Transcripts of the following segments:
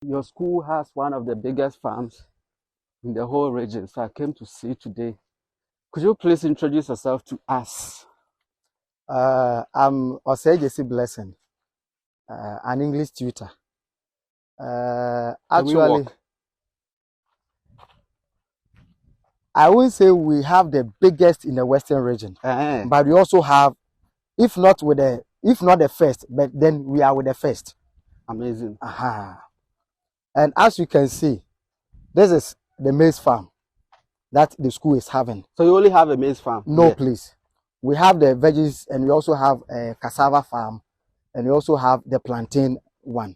Your school has one of the biggest farms in the whole region, so I came to see today. Could you please introduce yourself to us? I'm Osei Blessing, an English tutor. Can we Actually, walk? I wouldn't say we have the biggest in the Western region, but we also have, if not the first, but then we are with the first. Amazing. And as you can see, this is the maize farm that the school is having. So you only have a maize farm? No, please. We have the veggies, and we also have a cassava farm, and we also have the plantain one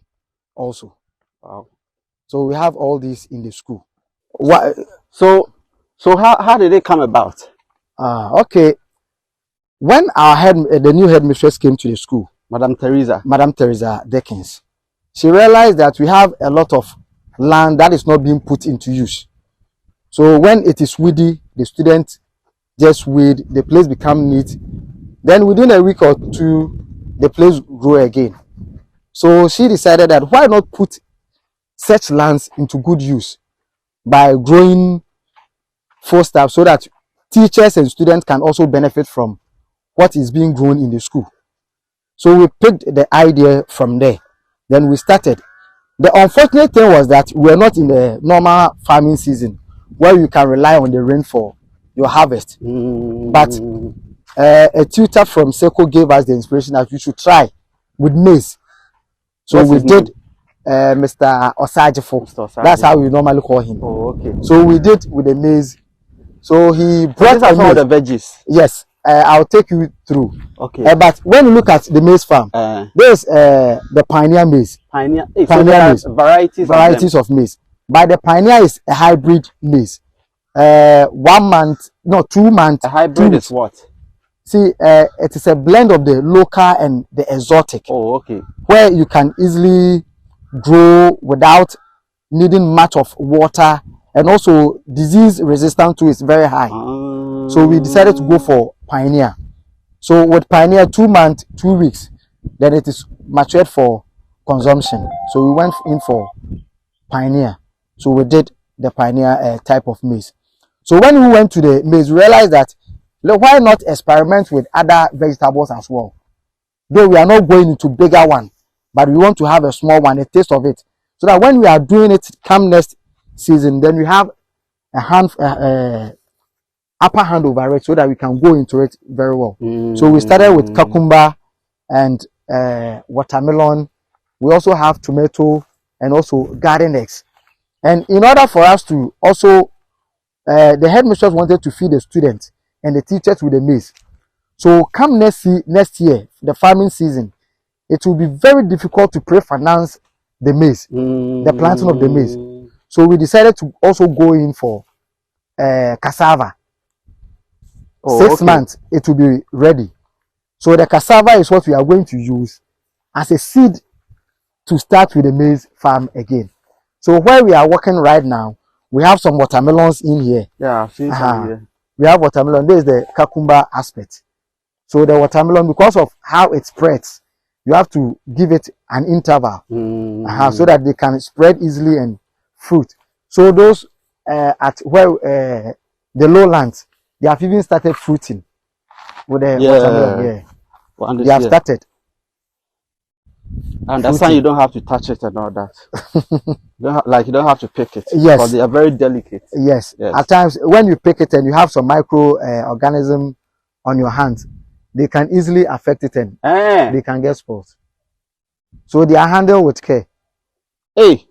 also. Wow. So we have all these in the school. What? So how did it come about? Okay. When the new headmistress came to the school, Madam Teresa Dickens, she realized that we have a lot of land that is not being put into use. So when it is weedy, the students just weed, the place become neat. Then within a week or two, the place grow again. So she decided that why not put such lands into good use by growing foodstuff so that teachers and students can also benefit from what is being grown in the school. So we picked the idea from there. Then we started. The unfortunate thing was that we're not in the normal farming season where you can rely on the rain for your harvest. But a tutor from Seco gave us the inspiration that we should try with maize. So we did Mr. Osajifo. That's how we normally call him. Oh, okay. So we did with the maize. So he brought some of the veggies. Yes, I'll take you through. Okay. But when you look at the maize farm, there's the pioneer maize. Pioneer maize. Varieties of maize. But the pioneer is a hybrid maize. 1 month, no, 2 months. A hybrid is what? See, it is a blend of the local and the exotic. Oh, okay. Where you can easily grow without needing much of water, and also disease resistance to is very high. So we decided to go for pioneer. So with pioneer, 2 months, 2 weeks, then it is matured for consumption. So we went in for pioneer. So we did the pioneer type of maize. So when we went to the maize, we realized that why not experiment with other vegetables as well? Though we are not going into bigger one, but we want to have a small one, a taste of it, so that when we are doing it come next season, then we have a upper hand over it, so that we can go into it very well. So we started with cucumber and watermelon. We also have tomato and also garden eggs. And in order for us to also, the headmistress wanted to feed the students and the teachers with the maize. So come next year, the farming season, it will be very difficult to pre-finance the maize, the planting of the maize. So we decided to also go in for cassava. 6 months, it will be ready. So the cassava is what we are going to use as a seed to start with the maize farm again. So where we are working right now, we have some watermelons in here. Yeah, I've seen some here. We have watermelon. There is the cucumber aspect. So the watermelon, because of how it spreads, you have to give it an interval so that they can spread easily and fruit. So those at where the lowlands, they have even started fruiting with the watermelon. Yeah, they have started. And that's why you don't have to touch it and all that. You don't have to pick it. Yes, because they are very delicate. Yes. At times when you pick it and you have some micro organism on your hands, they can easily affect it and they can get spoiled. So they are handled with care. Hey.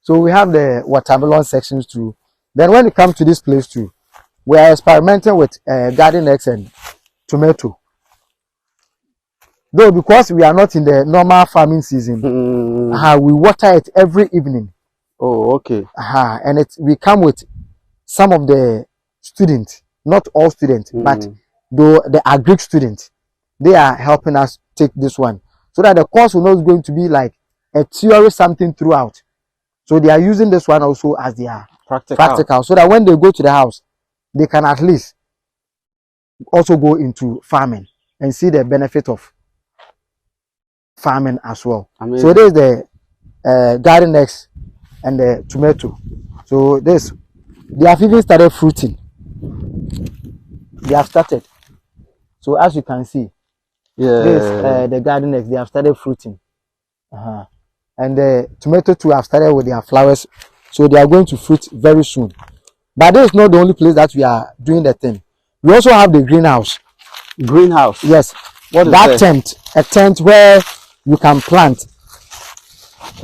So we have the watermelon sections too. Then when it comes to this place too, we are experimenting with garden eggs and tomato. Though because we are not in the normal farming season, we water it every evening. Oh, okay. And we come with some of the students, not all students, but the agric students, they are helping us take this one, so that the course will not going to be like a theory something throughout. So they are using this one also as their practical, so that when they go to the house, they can at least also go into farming and see the benefit of farming as well. Amazing. So there's the garden eggs and the tomato. So this, they have even started fruiting. They have started. So as you can see, this the garden eggs, they have started fruiting. And the tomato too have started with their flowers. So they are going to fruit very soon. But this is not the only place that we are doing the thing. We also have the greenhouse. Greenhouse? Yes. What is that that? tent? A tent where you can plant.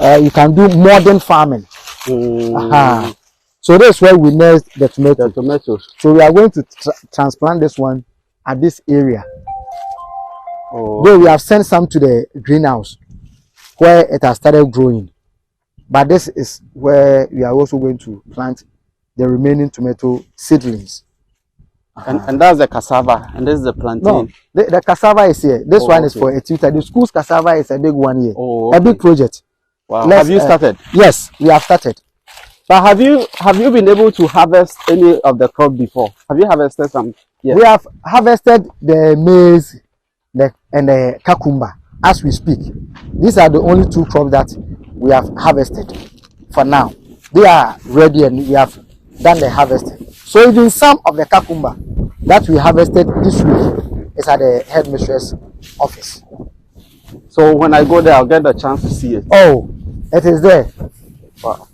You can do modern farming. So this is where we nest the tomatoes. The tomatoes. So we are going to transplant this one at this area. Oh. Though we have sent some to the greenhouse where it has started growing. But this is where we are also going to plant the remaining tomato seedlings. And that's the cassava, and this is the plantain. No, the cassava is here. This one is for a tutor. The school's cassava is a big one here. A big project. Wow. Have you started? Yes, we have started. But have you been able to harvest any of the crop before? Have you harvested some? Yes. We have harvested the maize and the cucumber as we speak. These are the only two crops that we have harvested for now. They are ready and we have done the harvesting. So even some of the cucumber that we harvested this week is at the headmistress office. So when I go there, I'll get the chance to see it. Oh, it is there. Wow.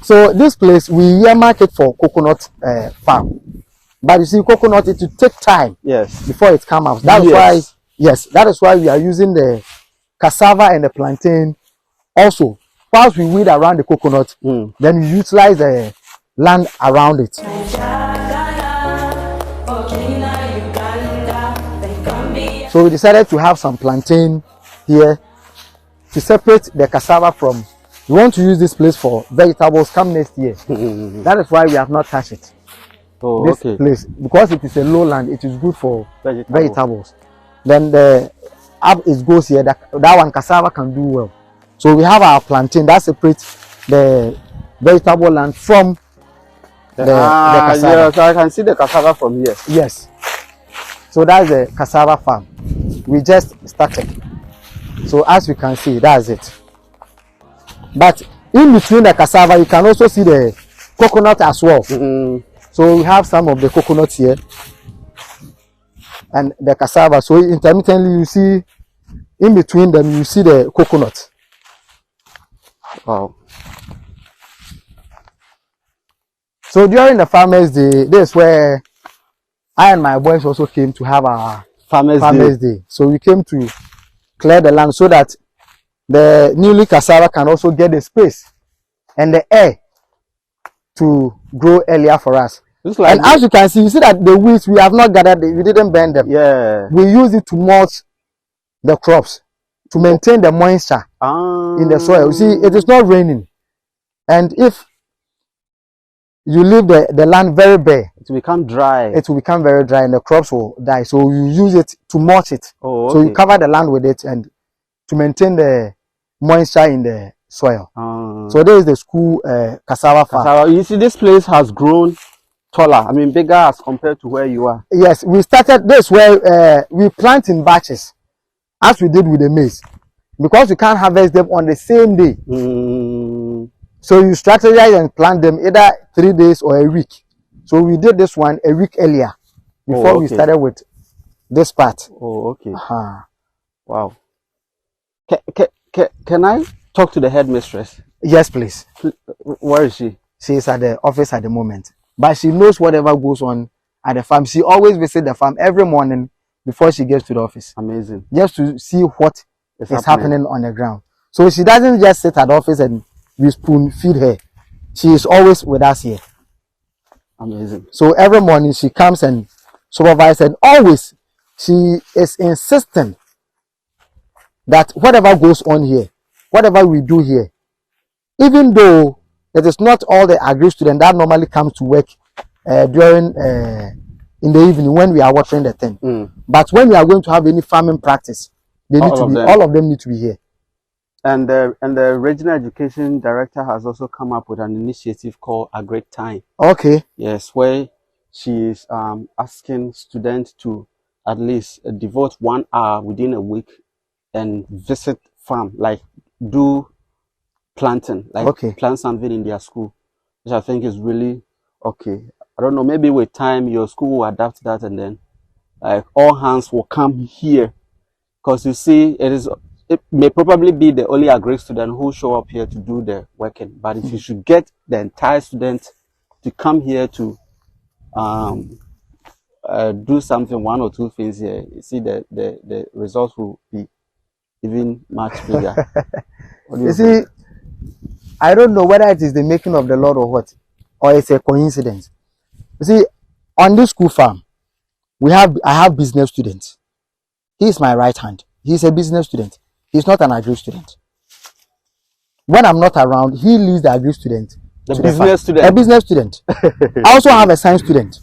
So this place, we earmark it for coconut farm. But you see, coconut, it will take time before it comes out. That is why, that is why we are using the cassava and the plantain. Also, whilst we weed around the coconut, then we utilize the land around it. So we decided to have some plantain here to separate the cassava from. We want to use this place for vegetables come next year. That is why we have not touched it. Oh, this place, because it is a lowland, it is good for vegetables. Then the up it goes here. That one cassava can do well. So we have our plantain that separates the vegetable land from the cassava. Yeah, so I can see the cassava from here. Yes. So that's the cassava farm. We just started. So as you can see, that's it. But in between the cassava, you can also see the coconut as well. So we have some of the coconuts here and the cassava. So intermittently, you see in between them, you see the coconut. Wow. So during the Farmers' Day, this is where I and my boys also came to have our Farmers' Day. So we came to clear the land so that the newly cassava can also get the space and the air to grow earlier for us. And as you can see, you see that the weeds, we have not gathered, we didn't burn them. Yeah. We use it to mulch the crops, to maintain the moisture in the soil. You see, it is not raining. And if you leave the land very bare, it will become dry. It will become very dry and the crops will die. So you use it to mulch it. So you cover the land with it and to maintain the moisture in the soil. So there is the school cassava farm. You see, this place has grown taller. I mean, bigger as compared to where you are. Yes, we started this where we plant in batches, as we did with the maize, because you can't harvest them on the same day. So you strategize and plant them either 3 days or a week. So we did this one a week earlier before we started with this part. Oh, okay. Wow. Can I talk to the headmistress? Yes, please. Where is she? She is at the office at the moment. But she knows whatever goes on at the farm. She always visits the farm every morning before she gets to the office. Amazing. Just to see what is happening on the ground. So she doesn't just sit at the office and we spoon feed her. She is always with us here. Amazing. So every morning she comes and supervises, and always she is insisting that whatever goes on here, whatever we do here, even though it is not all the agri students that normally comes to work during in the evening when we are watering the thing. But when we are going to have any farming practice, they need to be all of them need to be here. And the regional education director has also come up with an initiative called A Great Time. Okay. Yes, where she is asking students to at least devote 1 hour within a week and visit farm, like do planting, like plant something in their school, which I think is really okay. I don't know, maybe with time your school will adapt that, and then like all hands will come here, because you see it may probably be the only agri student who show up here to do the working, but if you should get the entire student to come here to do something, one or two things here, you see the results will be even much bigger. You see, I don't know whether it is the making of the Lord or what, or it's a coincidence. You see, on this school farm, I have business students. He is my right hand. He's a business student. He's not an agri student. When I'm not around, he leads the agri student. The business student. A business student. I also have a science student.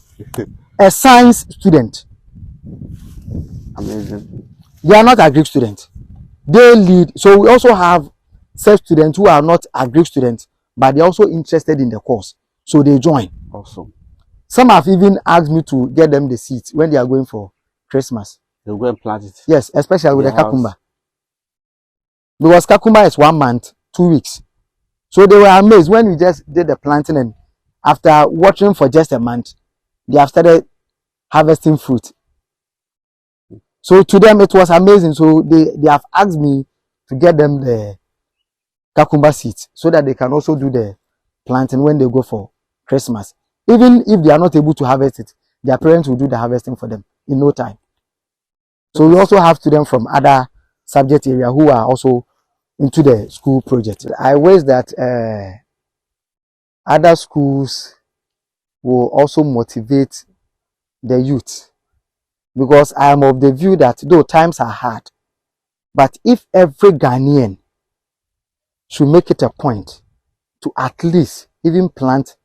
A science student. Amazing. They are not agri students. They lead. So we also have such students who are not agri students, but they're also interested in the course. So they join. Awesome. Some have even asked me to get them the seeds when they are going for Christmas. They'll go and plant it. Yes, especially with the cucumber. Because cucumber is 1 month, 2 weeks. So they were amazed when we just did the planting, and after watering for just a month, they have started harvesting fruit. So to them it was amazing. So they have asked me to get them the cucumber seeds so that they can also do the planting when they go for Christmas. Even if they are not able to harvest it, their parents will do the harvesting for them in no time. So we also have students from other subject area who are also into the school project. I wish that other schools will also motivate the youth, because I am of the view that though times are hard, but if every Ghanaian should make it a point to at least even plant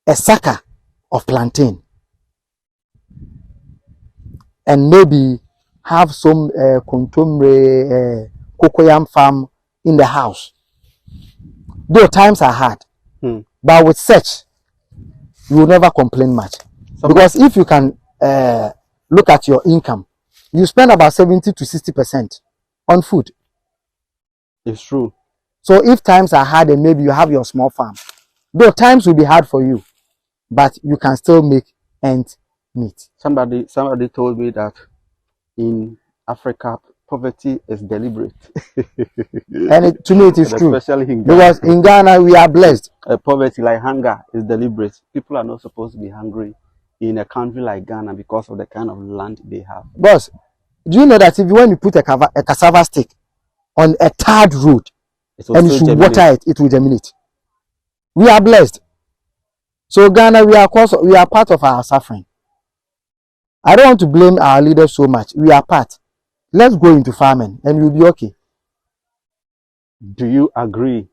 a sucker of plantain, and maybe have some contomre cocoyam farm in the house. Though times are hard, but with such, you will never complain much. Because if you can look at your income, you spend about 70 to 60% on food. It's true. So if times are hard and maybe you have your small farm, though times will be hard for you, but you can still make ends meet. Somebody told me that in Africa, poverty is deliberate. And to me it is true. Especially in Ghana. Because in Ghana we are blessed. Poverty, like hunger, is deliberate. People are not supposed to be hungry in a country like Ghana because of the kind of land they have. Boss, do you know that when you put a cassava stick on a tarred road and you should water it, it will germinate? We are blessed. So Ghana, we are part of our suffering. I don't want to blame our leaders so much. We are part. Let's go into farming and we'll be okay. Do you agree?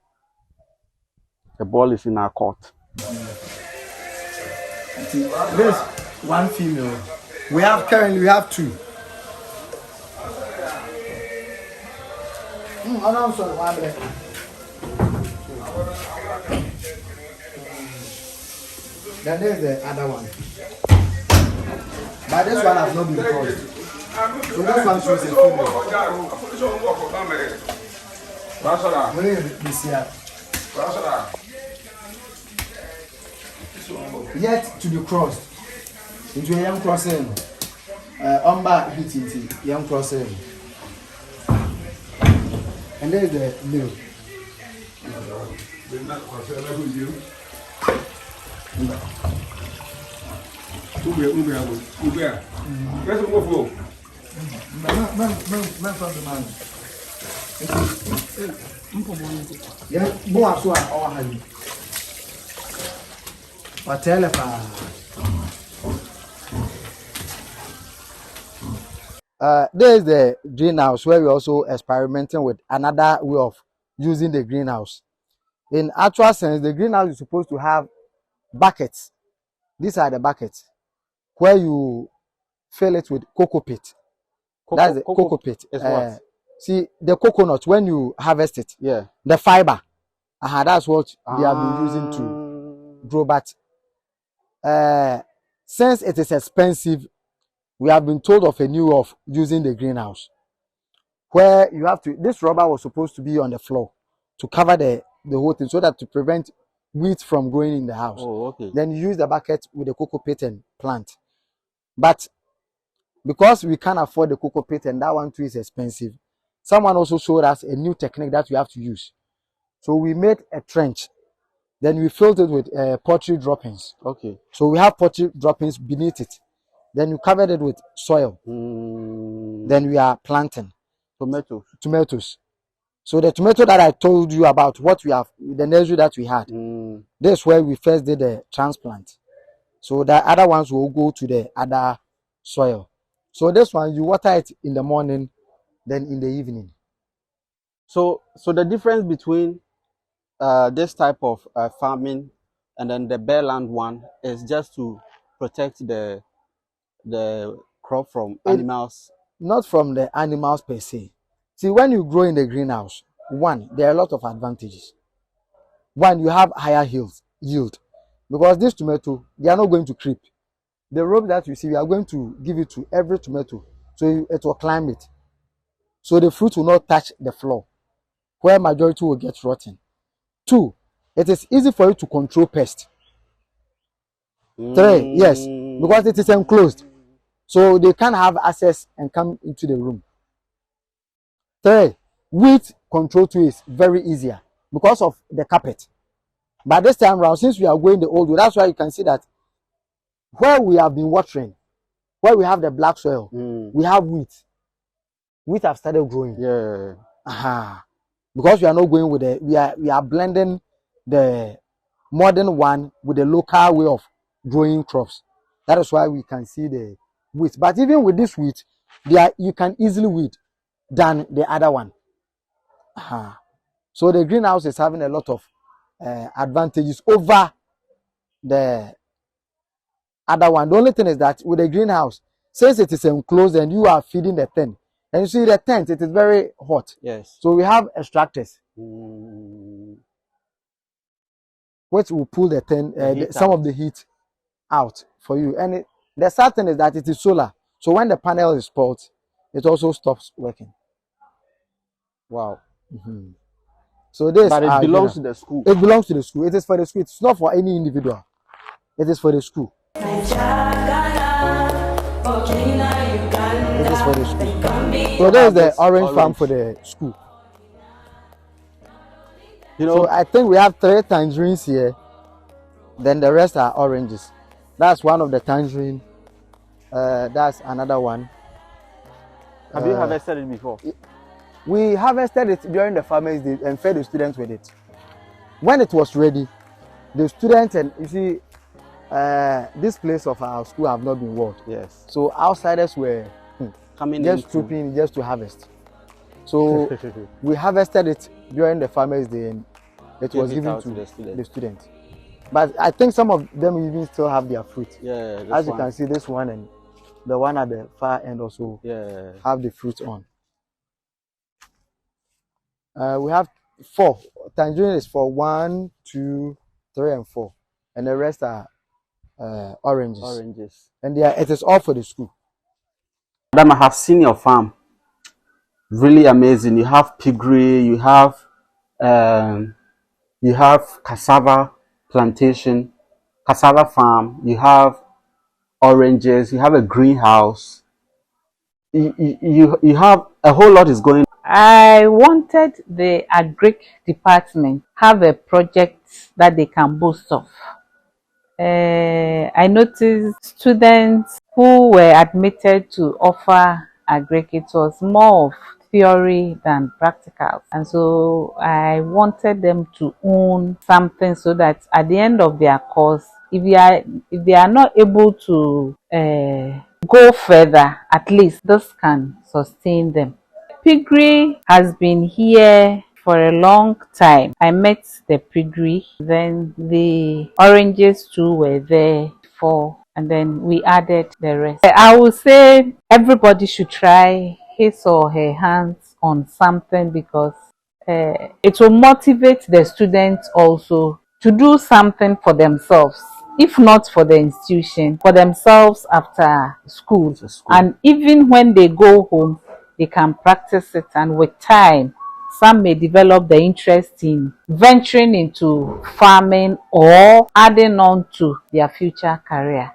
The ball is in our court. There's one female. Currently we have two. Then there's the other one. But this one has not been crossed. So this one shows a female. Yet to be crossed into a young crossing. Umber hitting young crossing. And there's the male. There is the greenhouse where we're also experimenting with another way of using the greenhouse. In actual sense, the greenhouse is supposed to have buckets. These are the buckets where you fill it with cocoa pit. That's the cocoa pit. What? See, the coconut, when you harvest it, the fiber, that's what they have been using to grow. But since it is expensive, we have been told of a new way of using the greenhouse, where you have to, this rubber was supposed to be on the floor to cover the whole thing so that to prevent weeds from growing in the house. Oh, okay. Then you use the bucket with the cocoa pit and plant. But because we can't afford the cocoa pit and that one too is expensive, someone also showed us a new technique that we have to use. So we made a trench. Then we filled it with poultry droppings. Okay. So we have poultry droppings beneath it. Then you covered it with soil. Then we are planting tomatoes. So the tomato that I told you about, what we have, the nursery that we had, this is where we first did the transplant. So the other ones will go to the other soil. So this one, you water it in the morning, then in the evening. So the difference between this type of farming and then the bare land one is just to protect the crop from animals. Not from the animals per se. See, when you grow in the greenhouse, one, there are a lot of advantages. One, you have higher yield because this tomato, they are not going to creep. The rope that you see, we are going to give it to every tomato, so it will climb it. So the fruit will not touch the floor, where majority will get rotten. Two, it is easy for you to control pests. Three, yes, because it is enclosed, so they can't have access and come into the room. Three, weed control too is very easier because of the carpet. But this time around, since we are going the old way, that's why you can see that where we have been watering, where we have the black soil, we have wheat. Wheat have started growing. Yeah. Because we are not going with the, we are blending the modern one with the local way of growing crops. That is why we can see the wheat. But even with this wheat, you can easily weed than the other one. So the greenhouse is having a lot of advantages over the other one. The only thing is that with the greenhouse, since it is enclosed and you are feeding the tent, and you see the tent, it is very hot. Yes. So we have extractors, which will pull the tent, some of the heat out for you. And the sad thing is that it is solar. So when the panel is spoiled, it also stops working. Wow. So this, but it belongs to the school. It belongs to the school. It is for the school. It's not for any individual. It is for the school. It is for the school. So there is the orange farm for the school. You know, so I think we have 3 tangerines here. Then the rest are oranges. That's one of the tangerine. That's another one. Have you harvested it before? We harvested it during the Farmers' Day and fed the students with it. When it was ready, the students, and you see, this place of our school have not been walled. Yes. So outsiders were coming just trooping just to harvest. So we harvested it during the Farmers' Day and it was given to the students. But I think some of them even still have their fruit. Yeah. As you can see, this one and the one at the far end also have the fruit on. We have 4. Tangerine is for 1, 2, 3, and 4, and the rest are oranges. And it is all for the school. Madam, I have seen your farm. Really amazing. You have piggery. You have cassava plantation, cassava farm. You have oranges. You have a greenhouse. You have a whole lot is going. I wanted the agric department have a project that they can boast of. I noticed students who were admitted to offer agric, it was more of theory than practical, and so I wanted them to own something so that at the end of their course, if they are not able to go further, at least this can sustain them. Piggery has been here for a long time. I met the piggery, then the oranges too were there before, and then we added the rest. I would say everybody should try his or her hands on something because it will motivate the students also to do something for themselves, if not for the institution, for themselves after school. And even when they go home, they can practice it, and with time, some may develop the interest in venturing into farming or adding on to their future career.